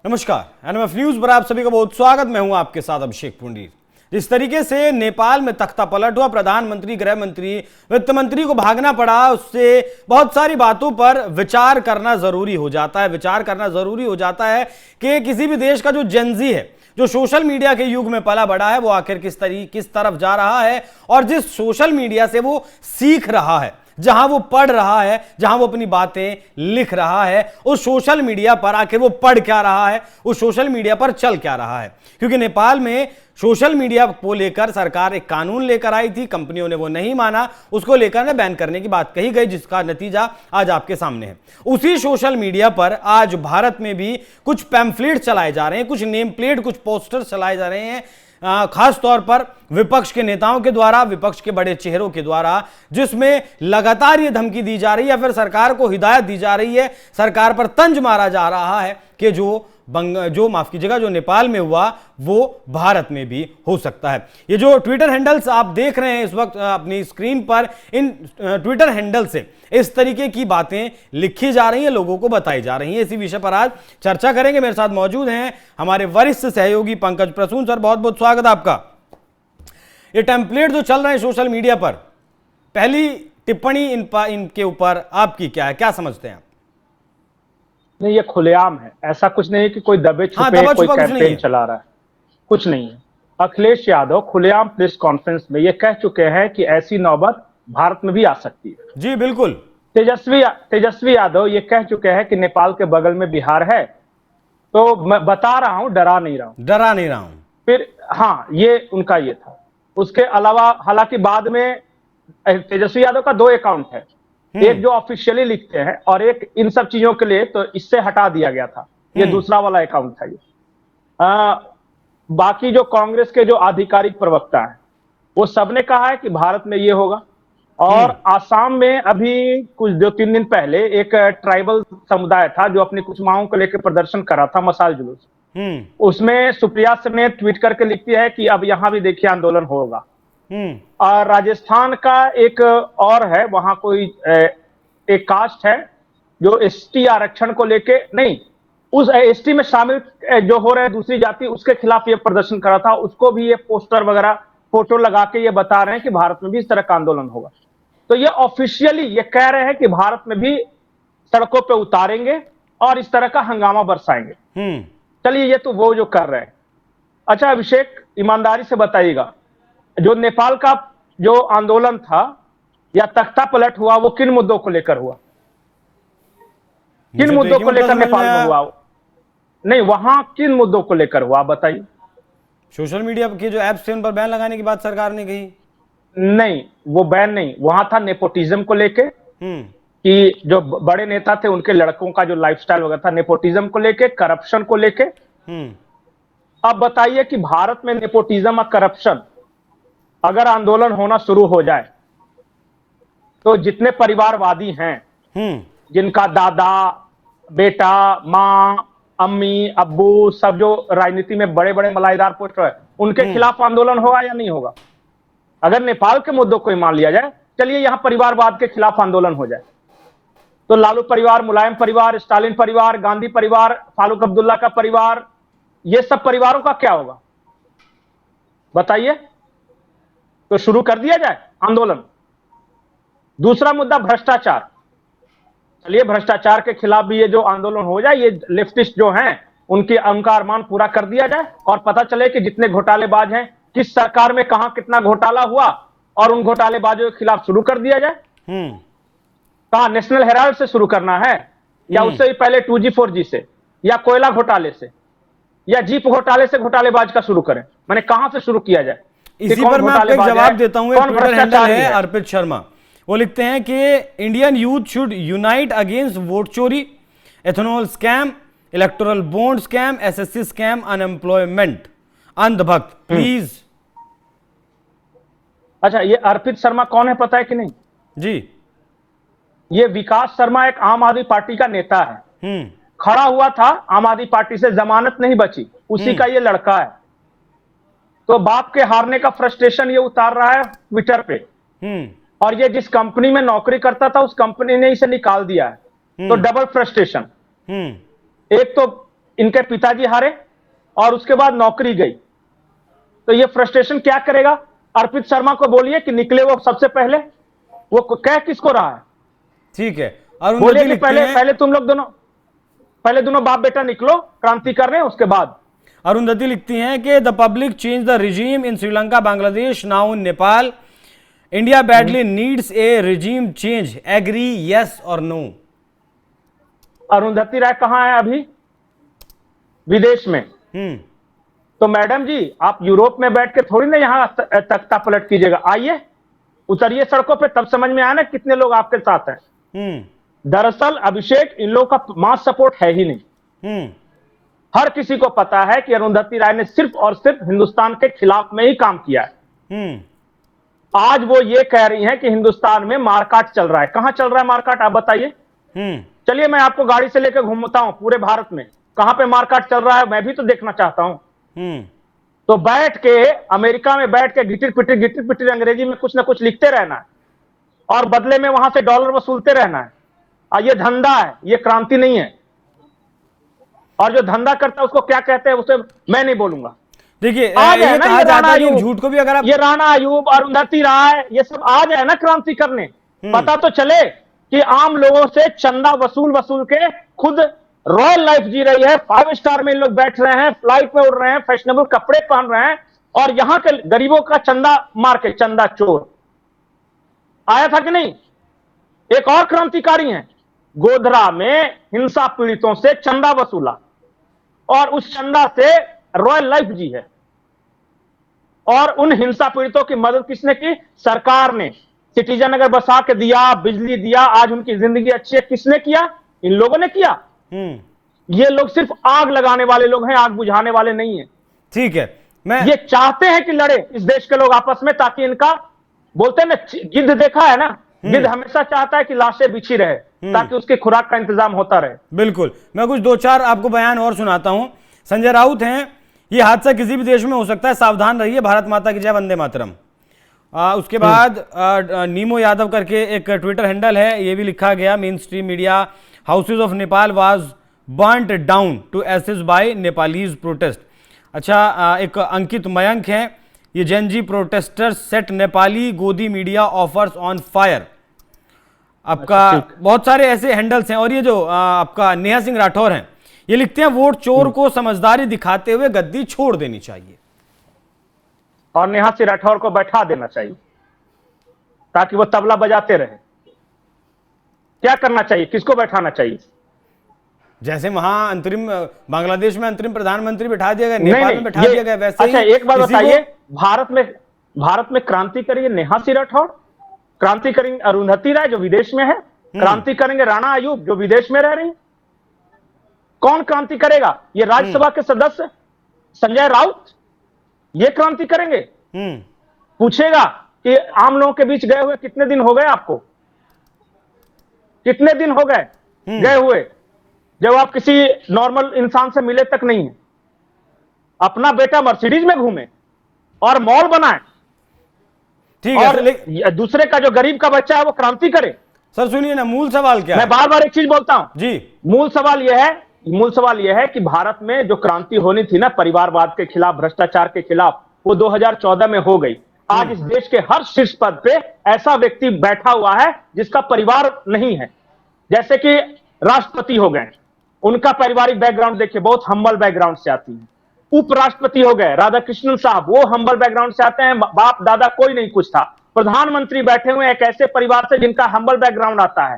नमस्कार, NMF news पर आप सभी का बहुत स्वागत। मैं हूं आपके साथ अभिषेक पुंडीर। जिस तरीके से नेपाल में तख्ता पलट हुआ, प्रधानमंत्री, गृह मंत्री, वित्त मंत्री को भागना पड़ा, उससे बहुत सारी बातों पर विचार करना जरूरी हो जाता है। विचार करना जरूरी हो जाता है कि किसी भी देश का जो जेनजी है, जो सोशल मीडिया के युग में पला बड़ा है, वो आखिर किस तरफ जा रहा है, और जिस सोशल मीडिया से वो सीख रहा है, जहां वो पढ़ रहा है, जहां वो अपनी बातें लिख रहा है, उस सोशल मीडिया पर आखिर वो पढ़ क्या रहा है, उस सोशल मीडिया पर चल क्या रहा है। क्योंकि नेपाल में सोशल मीडिया को लेकर सरकार एक कानून लेकर आई थी, कंपनियों ने वो नहीं माना, उसको लेकर बैन करने की बात कही गई, जिसका नतीजा आज आपके सामने है। उसी सोशल मीडिया पर आज भारत में भी कुछ पैम्फलेट चलाए जा रहे हैं, कुछ नेम प्लेट, कुछ पोस्टर चलाए जा रहे हैं, खास तौर पर विपक्ष के नेताओं के द्वारा, विपक्ष के बड़े चेहरों के द्वारा, जिसमें लगातार ये धमकी दी जा रही है, फिर सरकार को हिदायत दी जा रही है, सरकार पर तंज मारा जा रहा है कि जो माफ कीजिएगा, जो नेपाल में हुआ वो भारत में भी हो सकता है। ये जो ट्विटर हैंडल्स आप देख रहे हैं इस वक्त अपनी स्क्रीन पर, इन ट्विटर हैंडल से इस तरीके की बातें लिखी जा रही हैं, लोगों को बताई जा रही हैं। इसी विषय पर आज चर्चा करेंगे। मेरे साथ मौजूद हैं हमारे वरिष्ठ सहयोगी पंकज प्रसून सर। बहुत बहुत स्वागत आपका। ये टेम्पलेट जो चल रहे हैं सोशल मीडिया पर, पहली टिप्पणी इनके ऊपर आपकी क्या है, क्या समझते हैं आप? नहीं, ये खुलेआम है, ऐसा कुछ नहीं है कि कोई दबे छुपे कोई कैंपेन चला रहा है, कुछ नहीं है। अखिलेश यादव खुलेआम प्रेस कॉन्फ्रेंस में ये कह चुके हैं कि ऐसी नौबत भारत में भी आ सकती है। जी बिल्कुल। तेजस्वी यादव ये कह चुके हैं कि नेपाल के बगल में बिहार है, तो मैं बता रहा हूं, डरा नहीं रहा हूं। फिर हाँ, ये उनका ये था। उसके अलावा हालांकि बाद में तेजस्वी यादव का 2 अकाउंट है, एक जो ऑफिशियली लिखते हैं और एक इन सब चीजों के लिए, तो इससे हटा दिया गया था, ये दूसरा वाला अकाउंट था ये। बाकी जो कांग्रेस के जो आधिकारिक प्रवक्ता हैं, वो सबने कहा है कि भारत में ये होगा। और आसाम में अभी कुछ 2-3 दिन पहले एक ट्राइबल समुदाय था जो अपनी कुछ मांगों को लेकर प्रदर्शन कर रहा था, मशाल जुलूस। उसमें सुप्रिया ने ट्वीट करके लिखती है कि अब यहां भी देखिए आंदोलन होगा। और राजस्थान का एक और है, वहां कोई एक कास्ट है जो एसटी आरक्षण को लेके, नहीं, उस एसटी में शामिल जो हो रहे हैं दूसरी जाति, उसके खिलाफ ये प्रदर्शन करा था। उसको भी ये पोस्टर वगैरह फोटो लगा के ये बता रहे हैं कि भारत में भी इस तरह का आंदोलन होगा। तो ये ऑफिशियली ये कह रहे हैं कि भारत में भी सड़कों पे उतारेंगे और इस तरह का हंगामा बरसाएंगे। चलिए, ये तो वो जो कर रहे हैं। अच्छा अभिषेक, ईमानदारी से बताइएगा, जो नेपाल का जो आंदोलन था या तख्ता पलट हुआ, वो किन मुद्दों को लेकर हुआ? किन मुद्दों को लेकर नेपाल में हुआ? नहीं, वहां किन मुद्दों को लेकर हुआ, बताइए। सोशल मीडिया के जो ऐप्स थे उन पर बैन लगाने की बात सरकार ने कही। नहीं, वो बैन नहीं, वहां था नेपोटिज्म को लेके, कि जो बड़े नेता थे उनके लड़कों का जो लाइफस्टाइल वगैरह था, नेपोटिज्म को लेके, करप्शन को लेके। अब बताइए कि भारत में नेपोटिज्म और करप्शन अगर आंदोलन होना शुरू हो जाए, तो जितने परिवारवादी हैं, जिनका दादा, बेटा, मां, अम्मी, अब्बू, सब जो राजनीति में बड़े बड़े मलाईदार पोस्ट है, उनके खिलाफ आंदोलन होगा या नहीं होगा? अगर नेपाल के मुद्दों को मान लिया जाए, चलिए यहां परिवारवाद के खिलाफ आंदोलन हो जाए, तो लालू परिवार, मुलायम परिवार, स्टालिन परिवार, गांधी परिवार, फारूक अब्दुल्ला का परिवार, ये सब परिवारों का क्या होगा बताइए? तो शुरू कर दिया जाए आंदोलन। दूसरा मुद्दा भ्रष्टाचार। चलिए, भ्रष्टाचार के खिलाफ भी ये जो आंदोलन हो जाए, ये लेफ्टिस्ट जो हैं उनका अरमान पूरा कर दिया जाए, और पता चले कि जितने घोटालेबाज हैं, किस सरकार में कहां कितना घोटाला हुआ, और उन घोटालेबाजों के खिलाफ शुरू कर दिया जाए। कहां? नेशनल हेराल्ड से शुरू करना है, या उससे भी पहले 2G 4G से, या कोयला घोटाले से, या जीप घोटाले से घोटालेबाज का शुरू करें? मैंने कहां से शुरू किया जाए? इसी पर मैं आपको एक जवाब देता हूं। एक ट्विटर हैंडल है अर्पित शर्मा, वो लिखते हैं कि Indian youth should unite against vote चोरी, ethanol scam, electoral bond scam, SSC scam, unemployment, अंधभक्त, प्लीज। अच्छा, ये अर्पित शर्मा कौन है पता है कि नहीं? जी, ये विकास शर्मा एक आम आदमी पार्टी का नेता है, खड़ा हुआ था आम आदमी पार्टी से, जमानत नहीं बची, उसी का ये लड़का है। तो बाप के हारने का फ्रस्ट्रेशन ये उतार रहा है ट्विटर पे, और ये जिस कंपनी में नौकरी करता था उस कंपनी ने इसे निकाल दिया है, तो डबल फ्रस्ट्रेशन। एक तो इनके पिताजी हारे और उसके बाद नौकरी गई, तो ये फ्रस्ट्रेशन क्या करेगा? अर्पित शर्मा को बोलिए कि निकले वो सबसे पहले, वो कह किसको रहा है? ठीक है, बोलिए कि पहले तुम लोग दोनों, पहले दोनों बाप बेटा निकलो क्रांति करने, उसके बाद। अरुंधति लिखती हैं कि the public change the regime in Sri Lanka, Bangladesh, now in Nepal, India badly needs a regime change, agree yes और नो? अरुंधति राय कहां है अभी? विदेश में। तो मैडम जी, आप यूरोप में बैठ के थोड़ी ना यहां तख्ता पलट कीजिएगा, आइए उतरिए सड़कों पे, तब समझ में आया ना कितने लोग आपके साथ हैं। दरअसल अभिषेक, इन लोगों का मास सपोर्ट है ही नहीं। हर किसी को पता है कि अरुंधति राय ने सिर्फ और सिर्फ हिंदुस्तान के खिलाफ में ही काम किया है। आज वो ये कह रही हैं कि हिंदुस्तान में मारकाट चल रहा है। कहां चल रहा है मारकाट, आप बताइए। चलिए मैं आपको गाड़ी से लेकर घूमता हूं पूरे भारत में, कहां पे मारकाट चल रहा है मैं भी तो देखना चाहता हूं। तो बैठ के अमेरिका में बैठ के गिटिर पिटिर अंग्रेजी में कुछ ना कुछ लिखते रहना है और बदले में वहां से डॉलर वसूलते रहना है। और ये धंधा है, ये क्रांति नहीं है। और जो धंधा करता है उसको क्या कहते हैं, उसे मैं नहीं बोलूंगा। देखिए, ये कहा जाता है कि झूठ को भी अगर आप, ये राणा आयूब, अरुंधति राय, ये सब आ जाए ना क्रांति करने, पता तो चले कि आम लोगों से चंदा वसूल के खुद रॉयल लाइफ जी रही है। 5 स्टार में लोग बैठ रहे हैं, फ्लाइट में उड़ रहे हैं, फैशनेबल कपड़े पहन रहे हैं, और यहां के गरीबों का चंदा मार के, चंदा चोर आया था कि नहीं? एक और क्रांतिकारी हैं, गोधरा में हिंसा पीड़ितों से चंदा वसूला और उस चंदा से रॉयल लाइफ जी है। और उन हिंसा पीड़ितों की मदद किसने की? सरकार ने। सिटीजन अगर बसा के दिया, बिजली दिया, आज उनकी जिंदगी अच्छी है, किसने किया? इन लोगों ने किया। ये लोग सिर्फ आग लगाने वाले लोग हैं, आग बुझाने वाले नहीं है। ठीक है, ये चाहते हैं कि लड़े इस देश के लोग आपस में, ताकि इनका, बोलते हैं ना, गिद्ध देखा है ना, गिद्ध हमेशा चाहता है कि लाशें बिछी रहे ताकि उसके खुराक का इंतजाम होता रहे। बिल्कुल, मैं कुछ 2-4 आपको बयान और सुनाता हूं। संजय राउत हैं, ये हादसा किसी भी देश में हो सकता है, सावधान रहिए, भारत माता की जय, वंदे मातरम। उसके बाद नीमो यादव करके एक ट्विटर हैंडल है, ये भी लिखा गया, main stream media houses of Nepal was burnt down to ashes by Nepalis protest. अच्छा, एक अंकित मयंक हैं, ये Gen Z protesters set Nepali गोदी मीडिया ऑफर्स ऑन फायर। आपका बहुत सारे ऐसे हैंडल्स हैं। और ये जो आपका नेहा सिंह राठौर हैं, ये लिखते हैं, वोट चोर को समझदारी दिखाते हुए गद्दी छोड़ देनी चाहिए और नेहा सिंह राठौर को बैठा देना चाहिए ताकि वो तबला बजाते रहे। क्या करना चाहिए, किसको बैठाना चाहिए? जैसे वहां अंतरिम, बांग्लादेश में अंतरिम प्रधानमंत्री बैठा दिया गया, नेपाल में बैठा दिया गया, वैसे अच्छा, एक बात बताइए, भारत में क्रांति करेंगे नेहा सिंह राठौर, क्रांति करेंगे अरुंधति राय जो विदेश में है, क्रांति करेंगे राणा आयूब जो विदेश में रह रही है। कौन क्रांति करेगा? ये राज्यसभा के सदस्य संजय राउत, ये क्रांति करेंगे? पूछेगा कि आम लोगों के बीच गए हुए कितने दिन हो गए आपको, कितने दिन हो गए गए हुए, जब आप किसी नॉर्मल इंसान से मिले तक नहीं है। अपना बेटा मर्सिडीज में घूमे और मॉल बनाए, ठीक और दूसरे का जो गरीब का बच्चा है वो क्रांति करे। सर सुनिए ना, मूल सवाल क्या है? मैं बार बार एक चीज बोलता हूं जी, मूल सवाल यह है कि भारत में जो क्रांति होनी थी ना परिवारवाद के खिलाफ, भ्रष्टाचार के खिलाफ, वो 2014 में हो गई। आज इस देश के हर शीर्ष पद पे ऐसा व्यक्ति बैठा हुआ है जिसका परिवार नहीं है। जैसे कि राष्ट्रपति हो गए, उनका पारिवारिक बैकग्राउंड देखिए, बहुत हम्बल बैकग्राउंड से आती है। उपराष्ट्रपति हो गए राधाकृष्णन साहब, वो हम्बल बैकग्राउंड से आते हैं, बाप दादा कोई नहीं कुछ था। प्रधानमंत्री बैठे हुए एक ऐसे परिवार से जिनका हम्बल बैकग्राउंड आता है।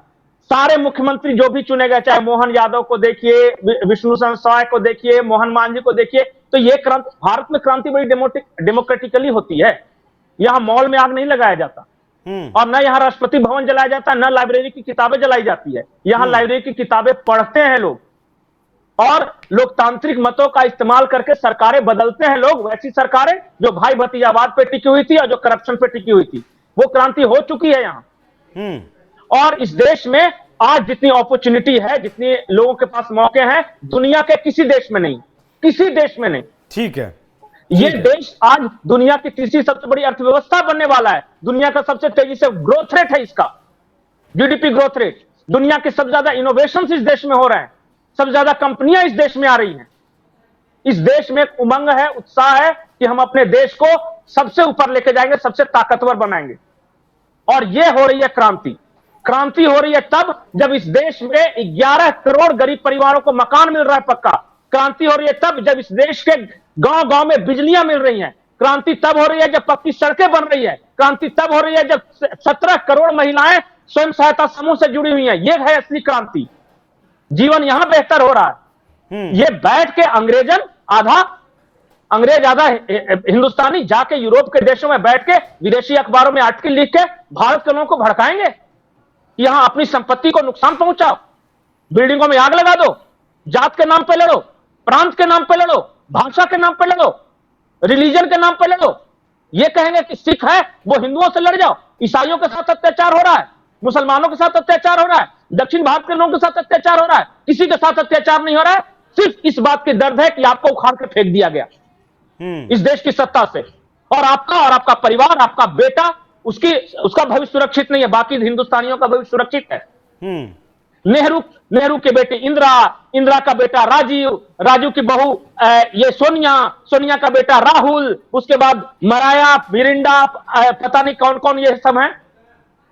सारे मुख्यमंत्री जो भी चुने गए, चाहे मोहन यादव को देखिए, विष्णु सहाय को देखिए, मोहन मांझी को देखिए, तो ये क्रांति, भारत में क्रांति बड़ी डेमोक्रेटिकली होती है। यहां मॉल में आग नहीं लगाया जाता और न यहाँ राष्ट्रपति भवन जलाया जाता, न लाइब्रेरी की किताबें जलाई जाती है। यहाँ लाइब्रेरी की किताबें पढ़ते हैं लोग और लोकतांत्रिक मतों का इस्तेमाल करके सरकारें बदलते हैं लोग। वैसी सरकारें जो भाई भतीजावाद पे टिकी हुई थी और जो करप्शन पे टिकी हुई थी, वो क्रांति हो चुकी है यहाँ। और इस देश में आज जितनी अपॉर्चुनिटी है, जितनी लोगों के पास मौके हैं, दुनिया के किसी देश में नहीं, किसी देश में नहीं। ठीक है, ये देश आज दुनिया की तीसरी सबसे बड़ी अर्थव्यवस्था बनने वाला है। दुनिया का सबसे तेजी से ग्रोथ रेट है इसका, जीडीपी ग्रोथ रेट। दुनिया के सबसे ज्यादा इनोवेशन इस देश में हो रहे हैं। सबसे ज्यादा कंपनियां इस देश में आ रही हैं। इस देश में एक उमंग है, उत्साह है कि हम अपने देश को सबसे ऊपर लेके जाएंगे, सबसे ताकतवर बनाएंगे। और यह हो रही है क्रांति। क्रांति हो रही है तब जब इस देश में 11 करोड़ गरीब परिवारों को मकान मिल रहा है पक्का। क्रांति हो रही है तब जब इस देश के गांव गांव में बिजलियां मिल रही हैं। क्रांति तब हो रही है जब पक्की सड़कें बन रही है। क्रांति तब हो रही है जब 17 करोड़ महिलाएं स्वयं सहायता समूह से जुड़ी हुई हैं। यह है असली क्रांति। जीवन यहां बेहतर हो रहा है। ये बैठ के अंग्रेज आधा हिंदुस्तानी जाके यूरोप के देशों में बैठ के विदेशी अखबारों में आर्टिकल लिख के भारत के लोगों को भड़काएंगे कि यहां अपनी संपत्ति को नुकसान पहुंचाओ, बिल्डिंगों में आग लगा दो, जात के नाम पे लड़ो, प्रांत के नाम पे लड़ो, भाषा के नाम पे लड़ो, रिलीजन के नाम पे लड़ो। ये कहेंगे कि सिख है वो हिंदुओं से लड़ जाओ। ईसाइयों के साथ अत्याचार हो रहा है, मुसलमानों के साथ अत्याचार हो रहा है, दक्षिण भारत के लोगों के साथ अत्याचार हो रहा है, किसी के साथ अत्याचार नहीं हो रहा है। सिर्फ इस बात की दर्द है कि आपको उखाड़ के फेंक दिया गया इस देश की सत्ता से, और आपका परिवार, आपका बेटा, उसका भविष्य सुरक्षित नहीं है। बाकी हिंदुस्तानियों का भविष्य सुरक्षित है। नेहरू के बेटे इंदिरा का बेटा राजू की बहू ये सोनिया का बेटा राहुल, उसके बाद मराया, मिरिंडा, पता नहीं कौन कौन ये सब है।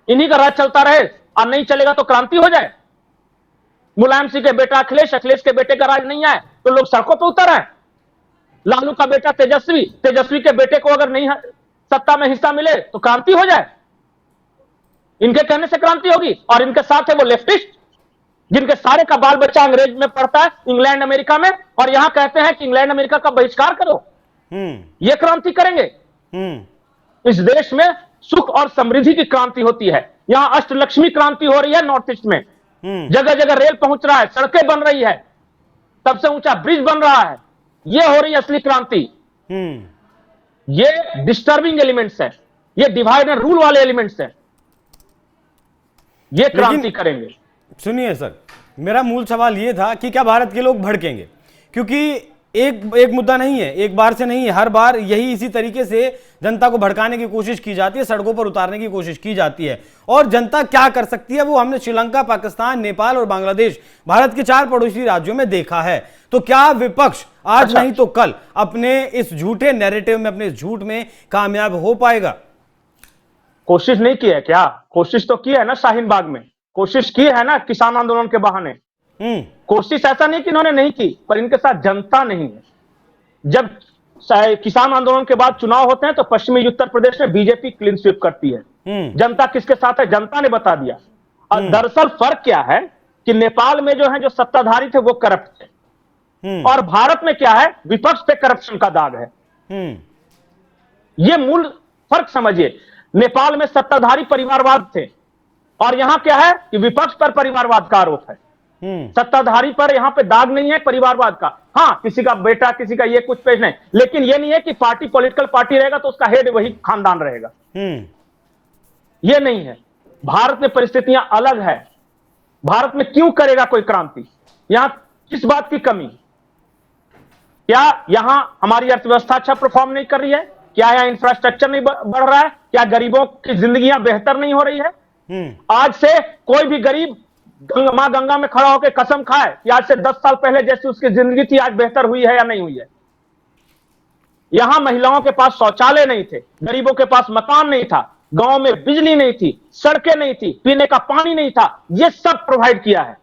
इन्हीं का राज चलता रहे और नहीं चलेगा तो क्रांति हो जाए। मुलायम सिंह के बेटा अखिलेश के बेटे का राज नहीं आए तो लोग सड़कों पर उतर आए। लालू का बेटा तेजस्वी के बेटे को अगर नहीं सत्ता में हिस्सा मिले तो क्रांति हो जाए। इनके कहने से क्रांति होगी। और इनके साथ है वो लेफ्टिस्ट जिनके सारे का बाल बच्चा अंग्रेज में पढ़ता है, इंग्लैंड अमेरिका में, और यहां कहते हैं कि इंग्लैंड अमेरिका का बहिष्कार करो। ये क्रांति करेंगे। इस देश में सुख और समृद्धि की क्रांति होती है। यहां अष्टलक्ष्मी क्रांति हो रही है नॉर्थ ईस्ट में। जगह जगह रेल पहुंच रहा है, सड़कें बन रही है, सबसे ऊंचा ब्रिज बन रहा है। ये हो रही है असली क्रांति। ये डिस्टर्बिंग एलिमेंट्स है, ये डिवाइड एंड रूल वाले एलिमेंट्स है। ये क्रांति करेंगे। सुनिए सर, मेरा मूल सवाल ये था कि क्या भारत के लोग भड़केंगे? क्योंकि एक मुद्दा नहीं है, एक बार से नहीं है, हर बार यही इसी तरीके से जनता को भड़काने की कोशिश की जाती है, सड़कों पर उतारने की कोशिश की जाती है। और जनता क्या कर सकती है वो हमने श्रीलंका, पाकिस्तान, नेपाल और बांग्लादेश, भारत के 4 पड़ोसी राज्यों में देखा है। तो क्या विपक्ष आज नहीं तो कल अपने इस झूठे नैरेटिव में, अपने इस झूठ में कामयाब हो पाएगा? कोशिश नहीं की है क्या? कोशिश तो की है ना शाहीन बाग में, कोशिश की है ना किसान आंदोलन के बहाने। कोशिश ऐसा नहीं कि इन्होंने नहीं की, पर इनके साथ जनता नहीं है। जब किसान आंदोलन के बाद चुनाव होते हैं तो पश्चिमी उत्तर प्रदेश में बीजेपी क्लीन स्वीप करती है। जनता किसके साथ है जनता ने बता दिया। और दरअसल फर्क क्या है कि नेपाल में जो सत्ताधारी थे वो करप्ट थे, और भारत में क्या है, विपक्ष पे करप्शन का दाग है। ये मूल फर्क समझिए। नेपाल में सत्ताधारी परिवारवाद थे, और यहां क्या है कि विपक्ष पर परिवारवाद का आरोप है। सत्ताधारी पर यहां पे दाग नहीं है परिवारवाद का। हाँ, किसी का बेटा, किसी का ये कुछ पेश नहीं, लेकिन ये नहीं है कि पार्टी पॉलिटिकल पार्टी रहेगा तो उसका हेड वही खानदान रहेगा। ये नहीं है। भारत में परिस्थितियां अलग है। भारत में क्यों करेगा कोई क्रांति? यहां किस बात की कमी? क्या यहां हमारी अर्थव्यवस्था अच्छा परफॉर्म नहीं कर रही है? क्या यहां इंफ्रास्ट्रक्चर नहीं बढ़ रहा है? क्या गरीबों की जिंदगियां बेहतर नहीं हो रही है? आज से कोई भी गरीब मां गंगा में खड़ा होकर कसम खाए कि आज से 10 साल पहले जैसी उसकी जिंदगी थी आज बेहतर हुई है या नहीं हुई है। यहां महिलाओं के पास शौचालय नहीं थे, गरीबों के पास मकान नहीं था, गांव में बिजली नहीं थी, सड़कें नहीं थी, पीने का पानी नहीं था। यह सब प्रोवाइड किया है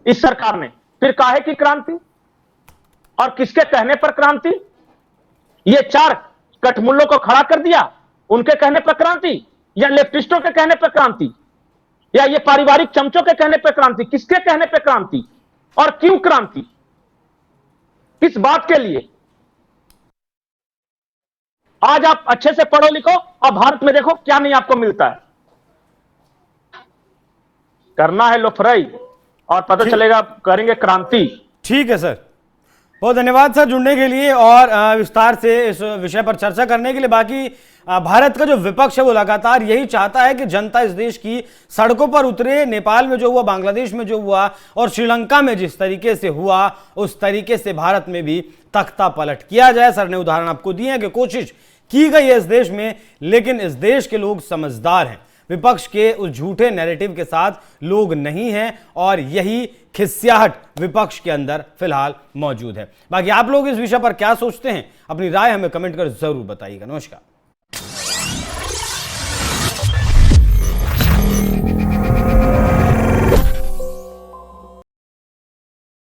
इस सरकार ने। फिर काहे की क्रांति? और किसके कहने पर क्रांति? ये 4 कठमुल्लों को खड़ा कर दिया, उनके कहने पर क्रांति, या लेफ्टिस्टों के कहने पर क्रांति, या ये पारिवारिक चमचों के कहने पर क्रांति? किसके कहने पर क्रांति? और क्यों क्रांति? किस बात के लिए? आज आप अच्छे से पढ़ो लिखो और भारत में देखो क्या नहीं आपको मिलता है। करना है लोफराई और पता चलेगा करेंगे क्रांति। ठीक है सर, बहुत धन्यवाद सर जुड़ने के लिए और विस्तार से इस विषय पर चर्चा करने के लिए। बाकी भारत का जो विपक्ष है वो लगातार यही चाहता है कि जनता इस देश की सड़कों पर उतरे। नेपाल में जो हुआ, बांग्लादेश में जो हुआ और श्रीलंका में जिस तरीके से हुआ, उस तरीके से भारत में भी तख्ता पलट किया जाए। सर ने उदाहरण आपको दिए हैं कि कोशिश की गई है इस देश में, लेकिन इस देश के लोग समझदार हैं। विपक्ष के उस झूठे नैरेटिव के साथ लोग नहीं हैं और यही खिस्याहट विपक्ष के अंदर फिलहाल मौजूद है। बाकी आप लोग इस विषय पर क्या सोचते हैं, अपनी राय हमें कमेंट कर जरूर बताइएगा। नमस्कार।